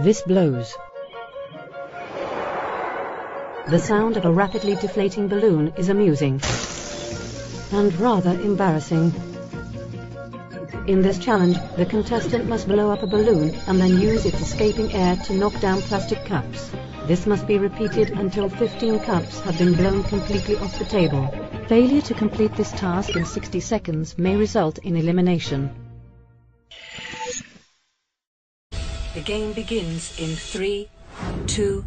This blows. The sound of a rapidly deflating balloon is amusing and rather embarrassing. In this challenge, the contestant must blow up a balloon and then use its escaping air to knock down plastic cups. This must be repeated until 15 cups have been blown completely off the table. Failure to complete this task in 60 seconds may result in elimination. The game begins in 3, 2,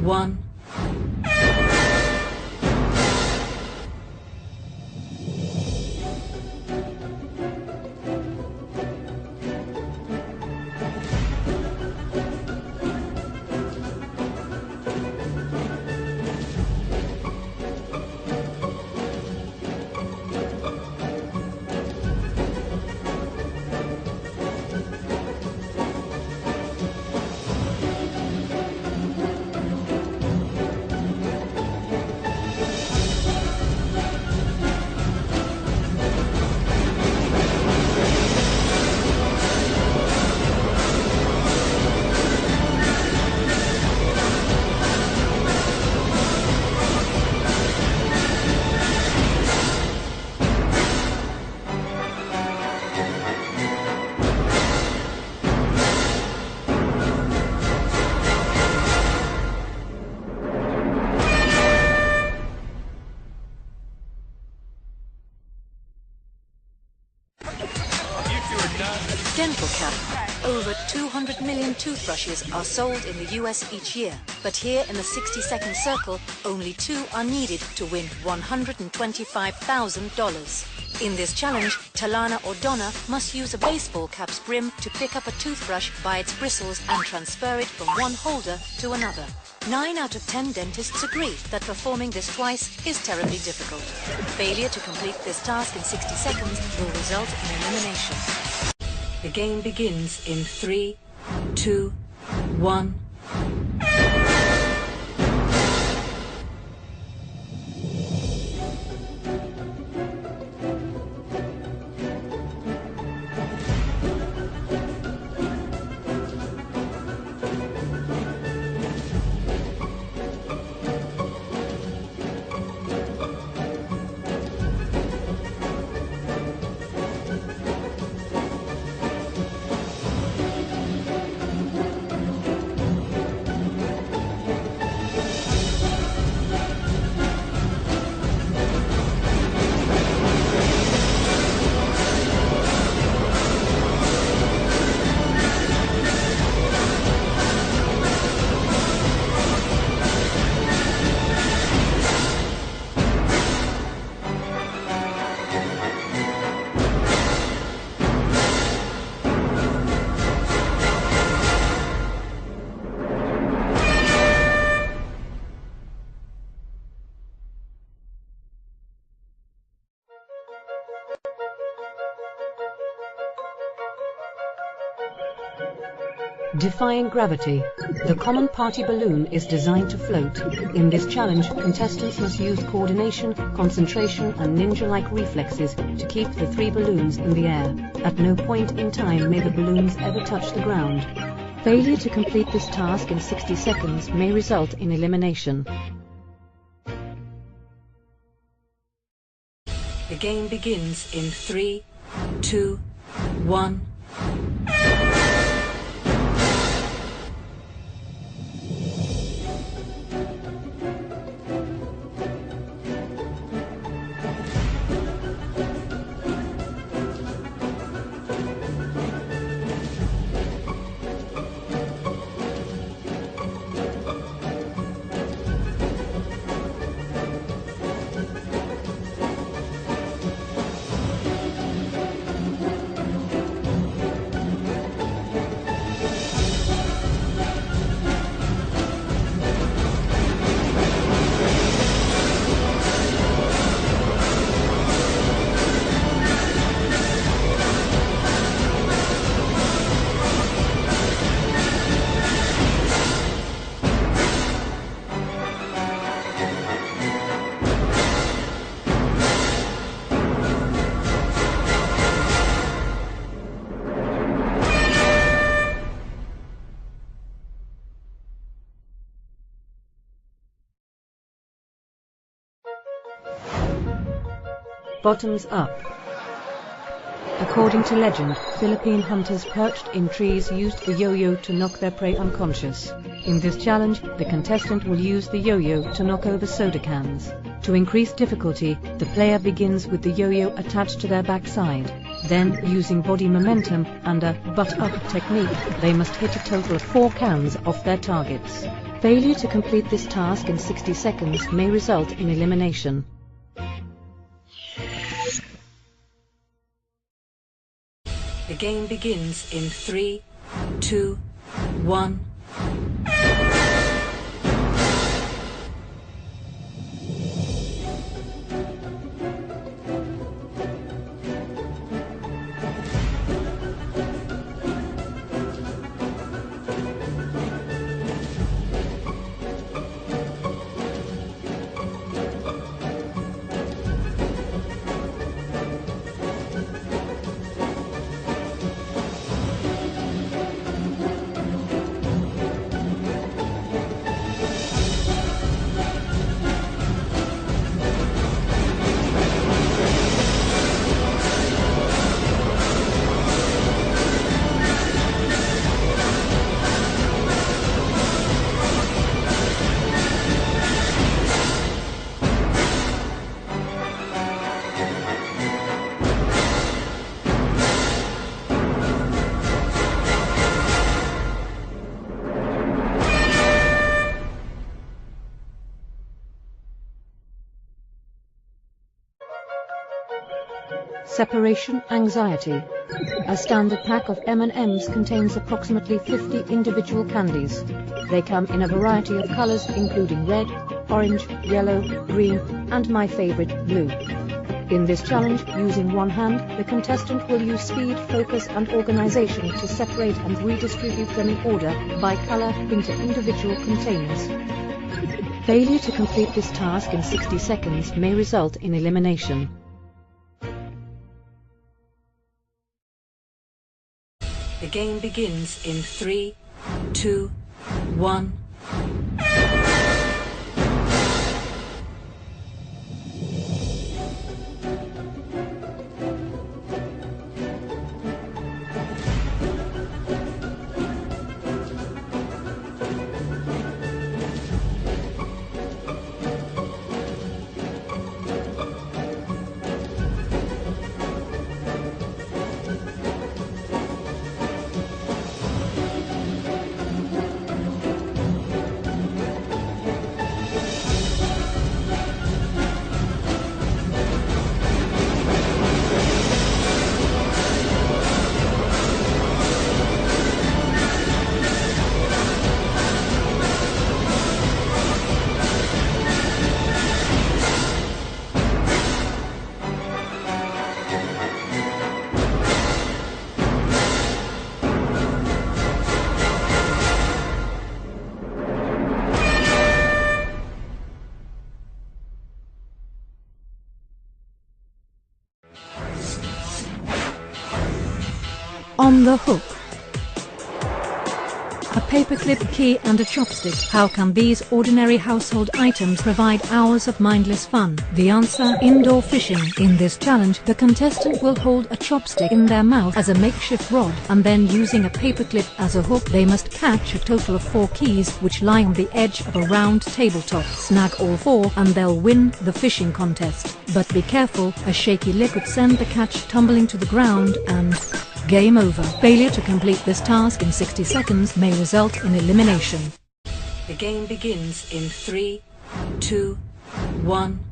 1. Dental Cap. Over 200 million toothbrushes are sold in the US each year, but here in the 60-second circle, only 2 are needed to win $125,000. In this challenge, Talana or Donna must use a baseball cap's brim to pick up a toothbrush by its bristles and transfer it from one holder to another. 9 out of 10 dentists agree that performing this twice is terribly difficult. Failure to complete this task in 60 seconds will result in elimination. The game begins in 3, 2, 1. Defying gravity. The common party balloon is designed to float. In this challenge, contestants must use coordination, concentration and ninja-like reflexes to keep the 3 balloons in the air. At no point in time may the balloons ever touch the ground. Failure to complete this task in 60 seconds may result in elimination. The game begins in 3, 2, 1. Bottoms up. According to legend, Philippine hunters perched in trees used the yo-yo to knock their prey unconscious. In this challenge, the contestant will use the yo-yo to knock over soda cans. To increase difficulty, the player begins with the yo-yo attached to their backside. Then, using body momentum and a butt-up technique, they must hit a total of 4 cans off their targets. Failure to complete this task in 60 seconds may result in elimination. The game begins in 3, 2, 1. Separation anxiety. A standard pack of M&Ms contains approximately 50 individual candies. They come in a variety of colors including red, orange, yellow, green, and my favorite, blue. In this challenge, using one hand, the contestant will use speed, focus, and organization to separate and redistribute them in order by color into individual containers. Failure to complete this task in 60 seconds may result in elimination. The game begins in 3, 2, 1. On the hook. A paperclip, key and a chopstick. How can these ordinary household items provide hours of mindless fun? The answer: indoor fishing. In this challenge, the contestant will hold a chopstick in their mouth as a makeshift rod, and then using a paperclip as a hook, they must catch a total of 4 keys which lie on the edge of a round tabletop. Snag all 4 and they'll win the fishing contest. But be careful, a shaky lip could send the catch tumbling to the ground and game over. Failure to complete this task in 60 seconds may result in elimination. The game begins in 3, 2, 1.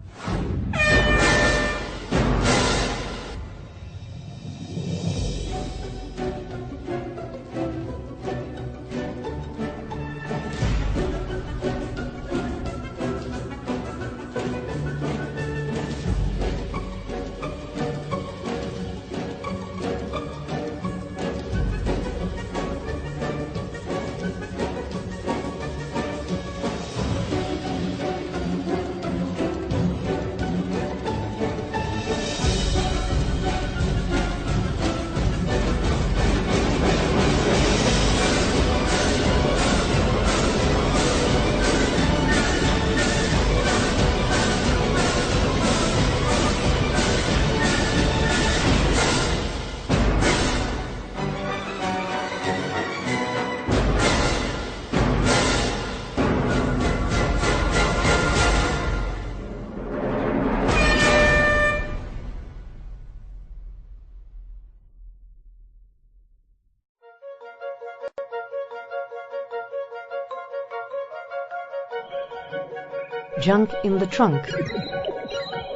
Junk in the trunk.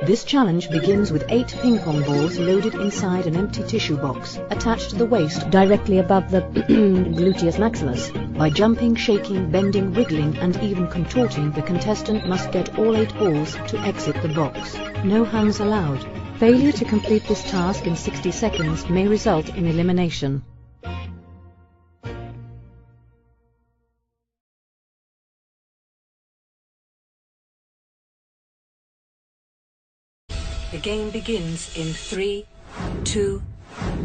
This challenge begins with 8 ping pong balls loaded inside an empty tissue box, attached to the waist directly above the gluteus maximus. By jumping, shaking, bending, wriggling and even contorting, the contestant must get all 8 balls to exit the box. No hands allowed. Failure to complete this task in 60 seconds may result in elimination. The game begins in 3, 2,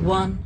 1.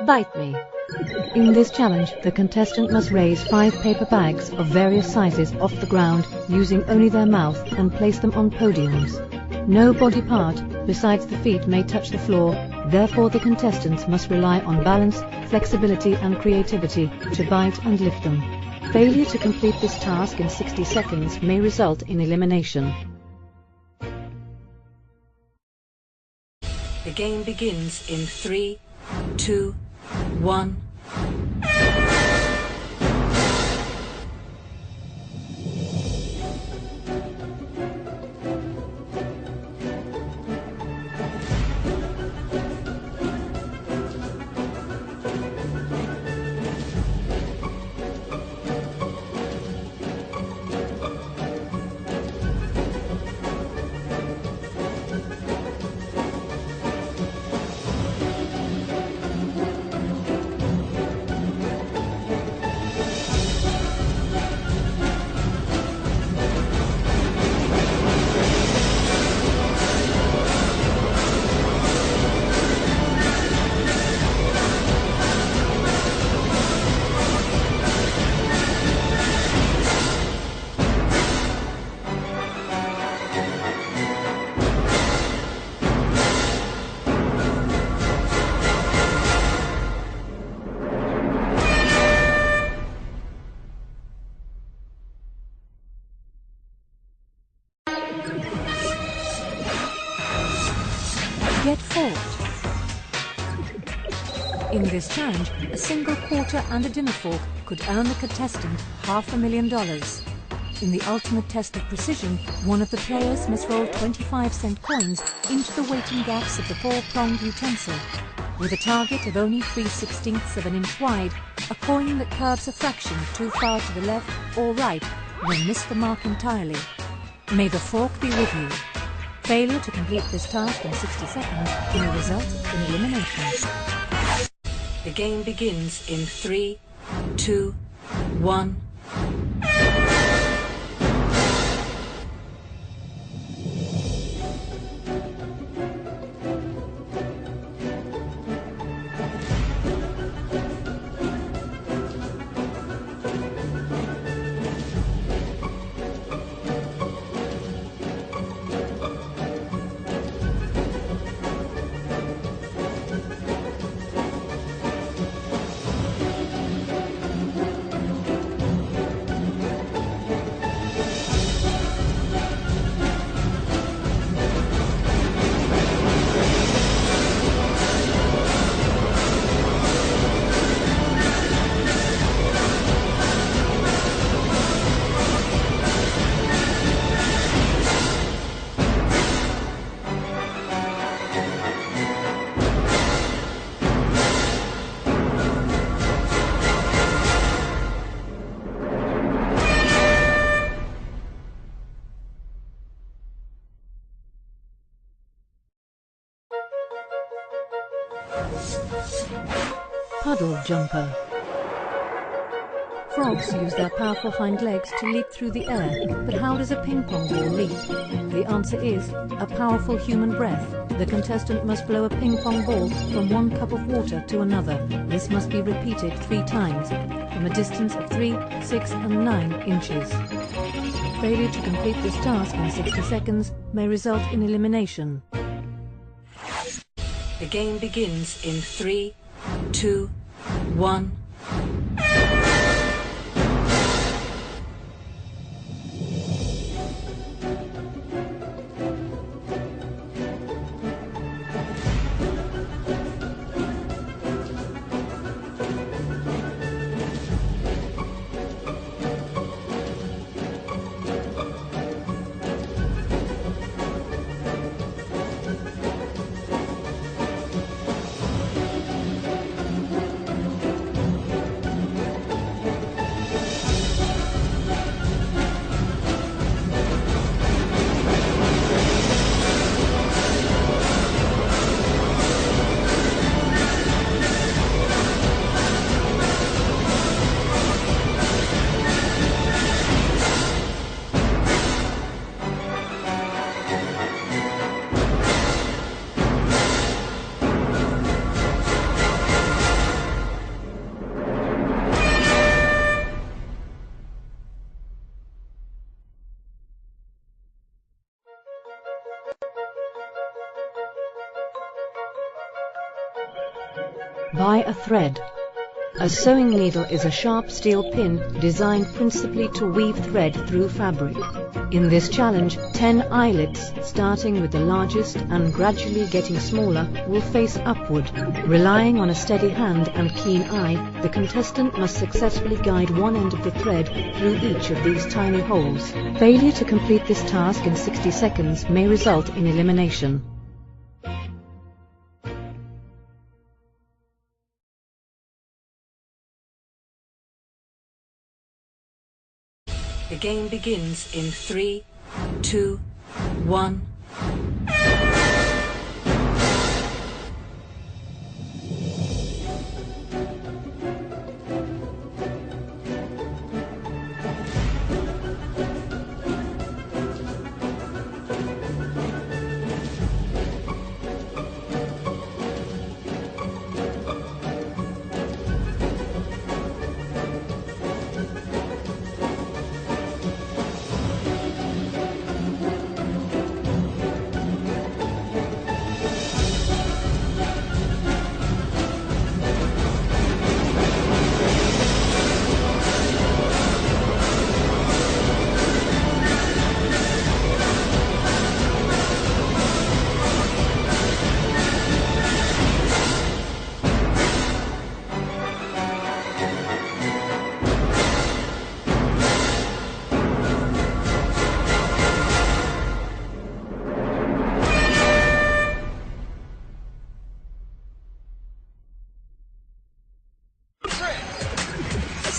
Bite me. In this challenge, the contestant must raise 5 paper bags of various sizes off the ground using only their mouth and place them on podiums. No body part besides the feet may touch the floor, therefore the contestants must rely on balance, flexibility and creativity to bite and lift them. Failure to complete this task in 60 seconds may result in elimination. The game begins in 3, 2, 1. Get forked. In this challenge, a single quarter and a dinner fork could earn the contestant $500,000. In the ultimate test of precision, one of the players must roll 25-cent coins into the weighting gaps of the 4-pronged utensil. With a target of only 3/16 of an inch wide, a coin that curves a fraction too far to the left or right will miss the mark entirely. May the fork be with you. Failure to complete this task in 60 seconds may result in elimination. The game begins in 3, 2, 1. Puddle jumper. Frogs use their powerful hind legs to leap through the air, but how does a ping pong ball leap? The answer is a powerful human breath. The contestant must blow a ping pong ball from one cup of water to another. This must be repeated 3 times, from a distance of 3, 6 and 9 inches. Failure to complete this task in 60 seconds may result in elimination. The game begins in 3, 2, 1. Buy a thread. A sewing needle is a sharp steel pin designed principally to weave thread through fabric. In this challenge, 10 eyelets, starting with the largest and gradually getting smaller, will face upward. Relying on a steady hand and keen eye, the contestant must successfully guide one end of the thread through each of these tiny holes. Failure to complete this task in 60 seconds may result in elimination. The game begins in 3, 2, 1.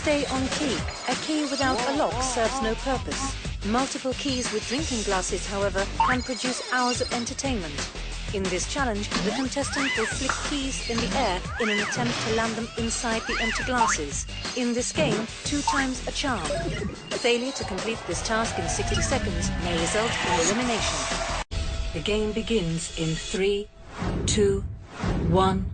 Stay on key. A key without a lock serves no purpose. Multiple keys with drinking glasses, however, can produce hours of entertainment. In this challenge, the contestant will flick keys in the air in an attempt to land them inside the empty glasses. In this game, 2 times a charm. Failure to complete this task in 60 seconds may result in elimination. The game begins in 3, 2, 1.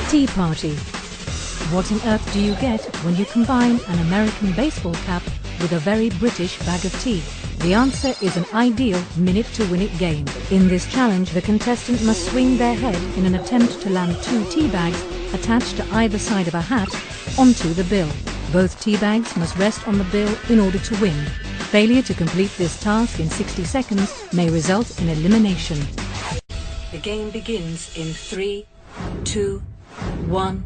Tea party. What on earth do you get when you combine an American baseball cap with a very British bag of tea? The answer is an ideal minute-to-win-it game. In this challenge, the contestant must swing their head in an attempt to land 2 tea bags attached to either side of a hat onto the bill. Both tea bags must rest on the bill in order to win. Failure to complete this task in 60 seconds may result in elimination. The game begins in 3, 2, 1.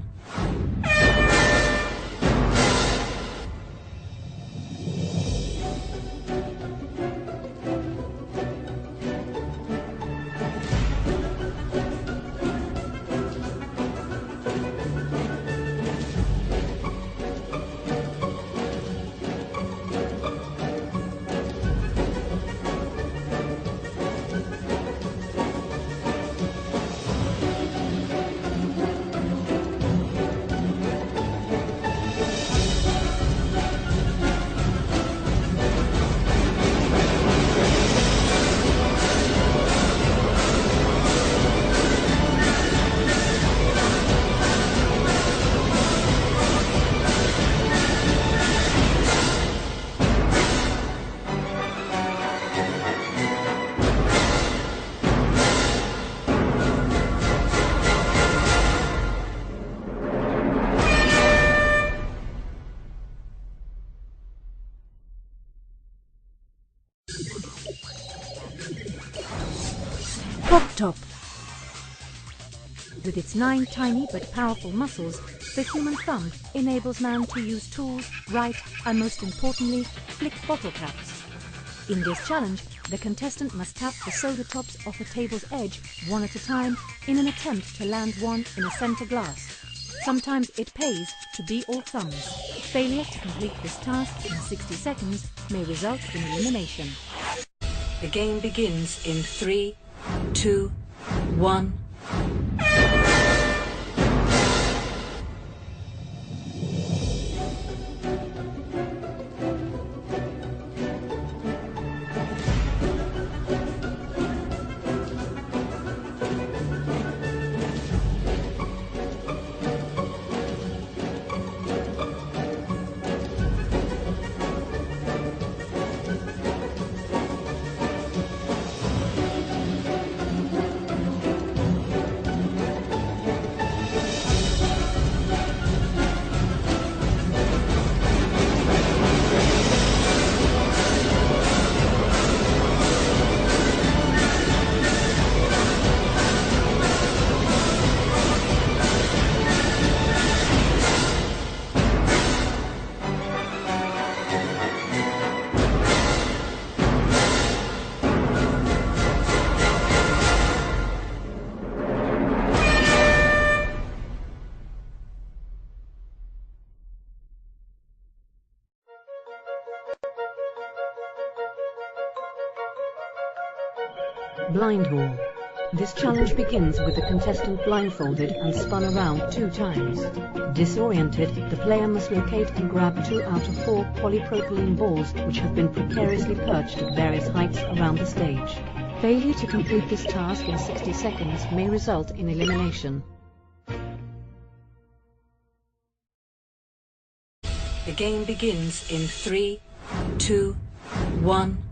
Pop Top. With its 9 tiny but powerful muscles, the human thumb enables man to use tools, write, and most importantly, flick bottle caps. In this challenge, the contestant must tap the soda tops off a table's edge one at a time in an attempt to land one in a center glass. Sometimes it pays to be all thumbs. Failure to complete this task in 60 seconds may result in elimination. The game begins in 3, 2, 1. Blind Wall. This challenge begins with the contestant blindfolded and spun around 2 times. Disoriented, the player must locate and grab 2 out of 4 polypropylene balls which have been precariously perched at various heights around the stage. Failure to complete this task in 60 seconds may result in elimination. The game begins in 3, 2, 1.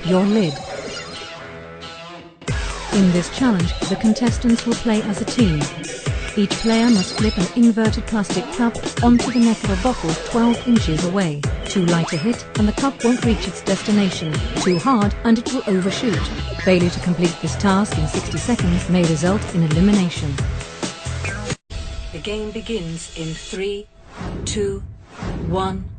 your lid. In this challenge, the contestants will play as a team. Each player must flip an inverted plastic cup onto the neck of a bottle 12 inches away. Too light a hit and the cup won't reach its destination. Too hard and it will overshoot. Failure to complete this task in 60 seconds may result in elimination. The game begins in 3, 2, 1.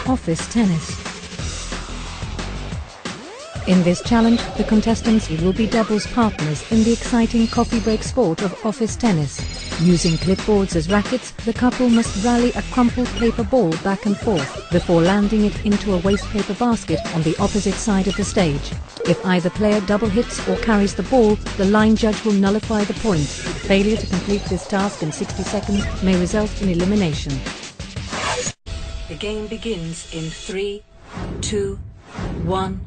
Office tennis. In this challenge, the contestants will be doubles partners in the exciting coffee break sport of office tennis. Using clipboards as rackets, the couple must rally a crumpled paper ball back and forth before landing it into a waste paper basket on the opposite side of the stage. If either player double hits or carries the ball, the line judge will nullify the point. Failure to complete this task in 60 seconds may result in elimination. The game begins in 3, 2, 1.